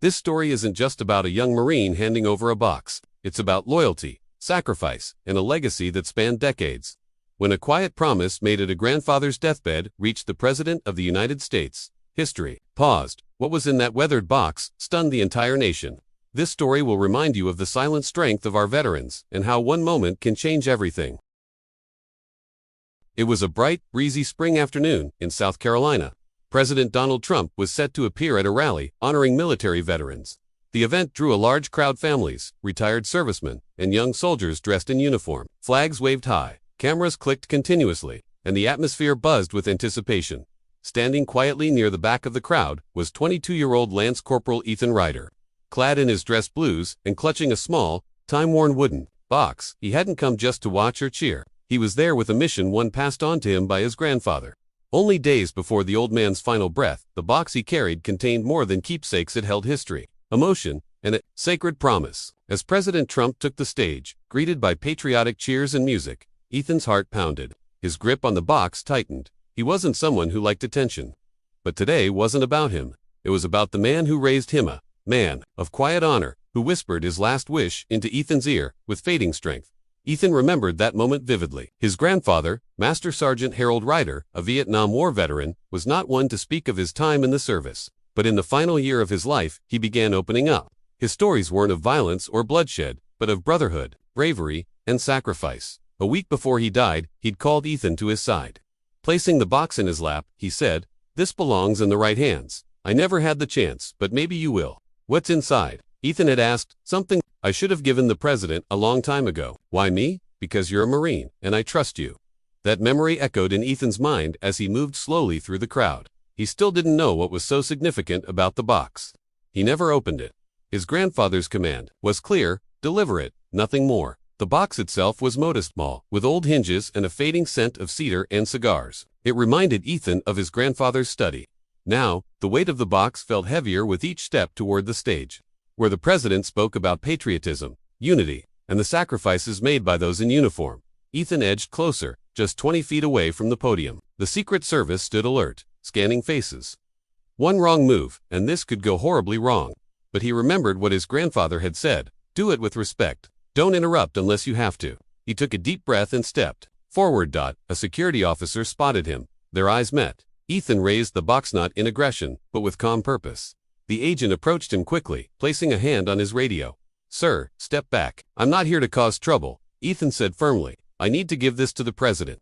This story isn't just about a young Marine handing over a box. It's about loyalty, sacrifice, and a legacy that spanned decades. When a quiet promise made at a grandfather's deathbed reached the President of the United States, history paused. What was in that weathered box stunned the entire nation. This story will remind you of the silent strength of our veterans and how one moment can change everything. It was a bright, breezy spring afternoon in South Carolina. President Donald Trump was set to appear at a rally honoring military veterans. The event drew a large crowd: families, retired servicemen, and young soldiers dressed in uniform. Flags waved high, cameras clicked continuously, and the atmosphere buzzed with anticipation. Standing quietly near the back of the crowd was 22-year-old Lance Corporal Ethan Ryder. Clad in his dress blues and clutching a small, time-worn wooden box, he hadn't come just to watch or cheer. He was there with a mission, one passed on to him by his grandfather. Only days before the old man's final breath, the box he carried contained more than keepsakes. It held history, emotion, and a sacred promise. As President Trump took the stage, greeted by patriotic cheers and music, Ethan's heart pounded. His grip on the box tightened. He wasn't someone who liked attention. But today wasn't about him. It was about the man who raised him, a man of quiet honor, who whispered his last wish into Ethan's ear with fading strength. Ethan remembered that moment vividly. His grandfather, Master Sergeant Harold Ryder, a Vietnam War veteran, was not one to speak of his time in the service. But in the final year of his life, he began opening up. His stories weren't of violence or bloodshed, but of brotherhood, bravery, and sacrifice. A week before he died, he'd called Ethan to his side. Placing the box in his lap, he said, "This belongs in the right hands. I never had the chance, but maybe you will." "What's inside?" Ethan had asked. "Something I should have given the president a long time ago." "Why me?" "Because you're a Marine, and I trust you." That memory echoed in Ethan's mind as he moved slowly through the crowd. He still didn't know what was so significant about the box. He never opened it. His grandfather's command was clear: deliver it, nothing more. The box itself was modest, small, with old hinges and a fading scent of cedar and cigars. It reminded Ethan of his grandfather's study. Now, the weight of the box felt heavier with each step toward the stage, where the president spoke about patriotism, unity, and the sacrifices made by those in uniform. Ethan edged closer, just 20 feet away from the podium. The Secret Service stood alert, scanning faces. One wrong move, and this could go horribly wrong. But he remembered what his grandfather had said: do it with respect. Don't interrupt unless you have to. He took a deep breath and stepped forward. A security officer spotted him. Their eyes met. Ethan raised the box, not in aggression, but with calm purpose. The agent approached him quickly, placing a hand on his radio. "Sir, step back. I'm not here to cause trouble," Ethan said firmly. "I need to give this to the president.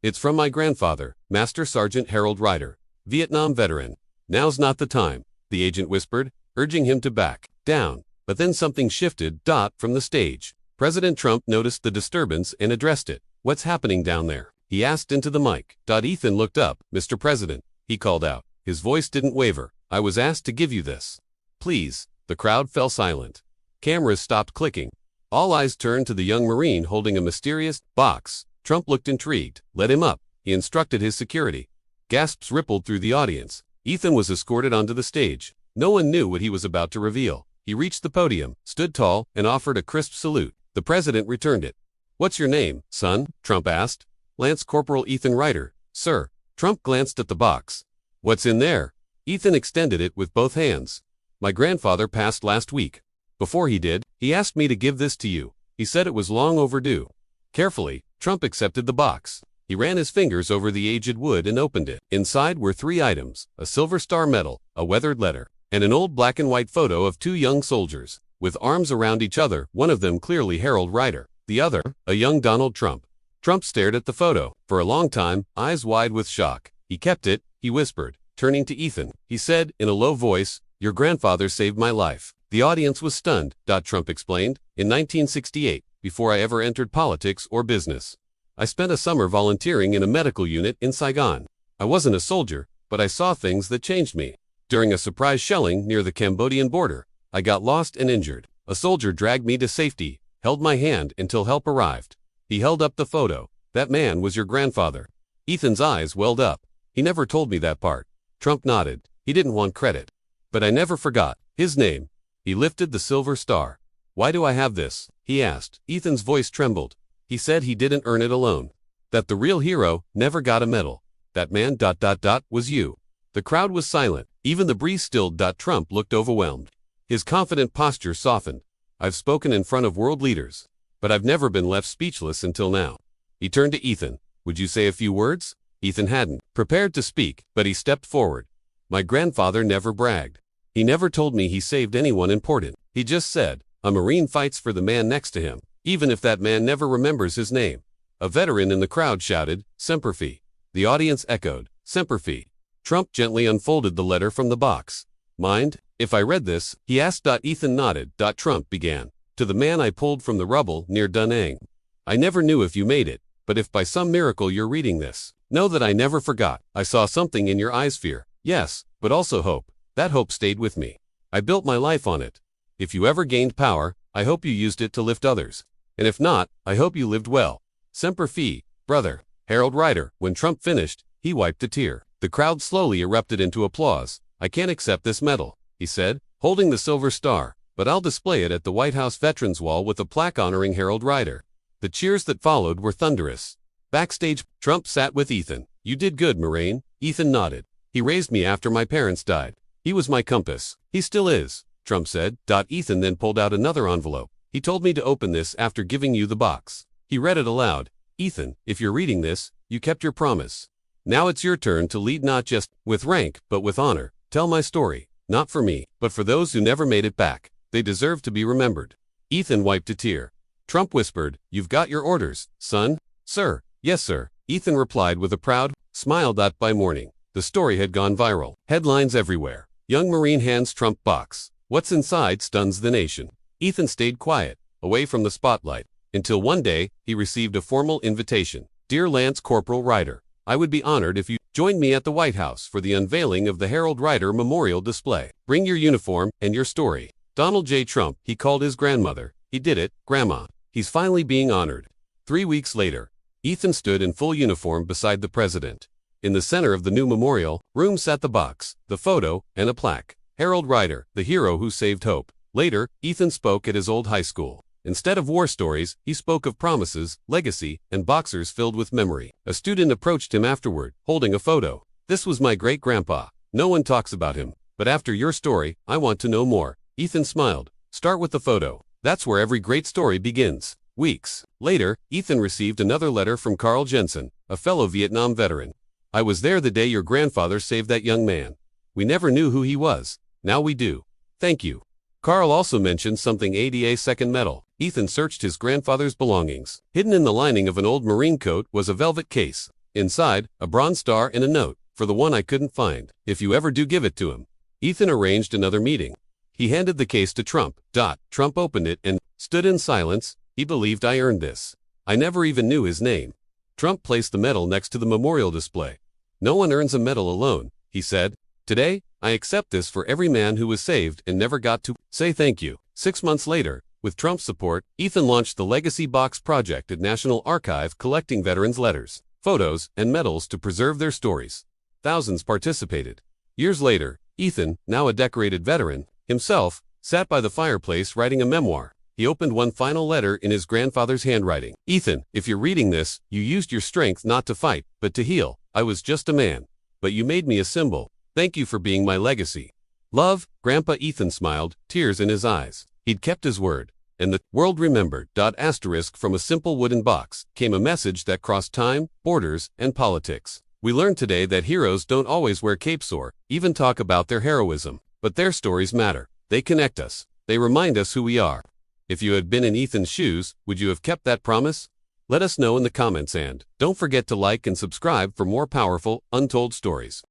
It's from my grandfather, Master Sergeant Harold Ryder, Vietnam veteran." "Now's not the time," the agent whispered, urging him to back down. But then something shifted. From the stage, President Trump noticed the disturbance and addressed it. "What's happening down there?" he asked into the mic. Ethan looked up. "Mr. President," he called out. His voice didn't waver. "I was asked to give you this. Please." The crowd fell silent. Cameras stopped clicking. All eyes turned to the young Marine holding a mysterious box. Trump looked intrigued. "Let him up," he instructed his security. Gasps rippled through the audience. Ethan was escorted onto the stage. No one knew what he was about to reveal. He reached the podium, stood tall, and offered a crisp salute. The president returned it. "What's your name, son?" Trump asked. "Lance Corporal Ethan Ryder, sir." Trump glanced at the box. "What's in there?" Ethan extended it with both hands. "My grandfather passed last week. Before he did, he asked me to give this to you. He said it was long overdue." Carefully, Trump accepted the box. He ran his fingers over the aged wood and opened it. Inside were 3 items: a Silver Star medal, a weathered letter, and an old black and white photo of 2 young soldiers, with arms around each other, one of them clearly Harold Ryder, the other, a young Donald Trump. Trump stared at the photo for a long time, eyes wide with shock. "He kept it," he whispered, turning to Ethan. He said, in a low voice, "Your grandfather saved my life." The audience was stunned. Trump explained. "In 1968, before I ever entered politics or business, I spent a summer volunteering in a medical unit in Saigon. I wasn't a soldier, but I saw things that changed me. During a surprise shelling near the Cambodian border, I got lost and injured. A soldier dragged me to safety, held my hand until help arrived." He held up the photo. "That man was your grandfather." Ethan's eyes welled up. "He never told me that part." Trump nodded. He didn't want credit. "But I never forgot his name." He lifted the Silver Star. "Why do I have this?" he asked. Ethan's voice trembled. "He said he didn't earn it alone. That the real hero never got a medal. That man was you." The crowd was silent. Even the breeze stilled. Trump looked overwhelmed. His confident posture softened. I've spoken in front of world leaders, but I've never been left speechless until now. He turned to Ethan. Would you say a few words? Ethan hadn't prepared to speak, but he stepped forward. My grandfather never bragged. He never told me he saved anyone important. He just said, a Marine fights for the man next to him, even if that man never remembers his name. A veteran in the crowd shouted, Semper Fi. The audience echoed, Semper Fi. Trump gently unfolded the letter from the box. Mind if I read this? He asked. Ethan nodded. Trump began. To the man I pulled from the rubble near Da Nang. I never knew if you made it, but if by some miracle you're reading this, know that I never forgot. I saw something in your eyes, fear. Yes, but also hope. That hope stayed with me. I built my life on it. If you ever gained power, I hope you used it to lift others. And if not, I hope you lived well. Semper Fi, brother. Harold Ryder. When Trump finished, he wiped a tear. The crowd slowly erupted into applause. I can't accept this medal, he said, holding the silver star, but I'll display it at the White House Veterans Wall with a plaque honoring Harold Ryder. The cheers that followed were thunderous. Backstage, Trump sat with Ethan. You did good, Marine. Ethan nodded. He raised me after my parents died. He was my compass. He still is, Trump said. Ethan then pulled out another envelope. He told me to open this after giving you the box. He read it aloud. Ethan, if you're reading this, you kept your promise. Now it's your turn to lead, not just with rank, but with honor. Tell my story, not for me, but for those who never made it back. They deserve to be remembered. Ethan wiped a tear. Trump whispered, You've got your orders, son? Sir. Yes, sir. Ethan replied with a proud smile. By morning, the story had gone viral. Headlines everywhere. Young Marine hands Trump box. What's inside stuns the nation. Ethan stayed quiet, away from the spotlight, until one day, he received a formal invitation. Dear Lance Corporal Ryder, I would be honored if you joined me at the White House for the unveiling of the Harold Ryder Memorial Display. Bring your uniform and your story. Donald J. Trump, he called his grandmother. He did it, Grandma. He's finally being honored. 3 weeks later, Ethan stood in full uniform beside the president. In the center of the new memorial room sat the box, the photo, and a plaque. Harold Ryder, the hero who saved hope. Later, Ethan spoke at his old high school. Instead of war stories, he spoke of promises, legacy, and boxers filled with memory. A student approached him afterward, holding a photo. This was my great-grandpa. No one talks about him, but after your story, I want to know more. Ethan smiled. Start with the photo. That's where every great story begins. Weeks later, Ethan received another letter from Carl Jensen, a fellow Vietnam veteran. I was there the day your grandfather saved that young man. We never knew who he was. Now we do. Thank you. Carl also mentioned something ADA second medal. Ethan searched his grandfather's belongings. Hidden in the lining of an old Marine coat was a velvet case. Inside, a bronze star and a note, for the one I couldn't find. If you ever do give it to him. Ethan arranged another meeting. He handed the case to Trump. Trump opened it and stood in silence. He believed I earned this. I never even knew his name. Trump placed the medal next to the memorial display. No one earns a medal alone, he said. Today, I accept this for every man who was saved and never got to say thank you. 6 months later, with Trump's support, Ethan launched the Legacy Box project at National Archive, collecting veterans' letters, photos, and medals to preserve their stories. Thousands participated. Years later, Ethan, now a decorated veteran, himself, sat by the fireplace writing a memoir. He opened one final letter in his grandfather's handwriting. Ethan, if you're reading this, you used your strength not to fight, but to heal. I was just a man. But you made me a symbol. Thank you for being my legacy. Love, Grandpa. Ethan smiled, tears in his eyes. He'd kept his word. And the world remembered. From a simple wooden box came a message that crossed time, borders, and politics. We learned today that heroes don't always wear capes or even talk about their heroism. But their stories matter. They connect us. They remind us who we are. If you had been in Ethan's shoes, would you have kept that promise? Let us know in the comments, and don't forget to like and subscribe for more powerful, untold stories.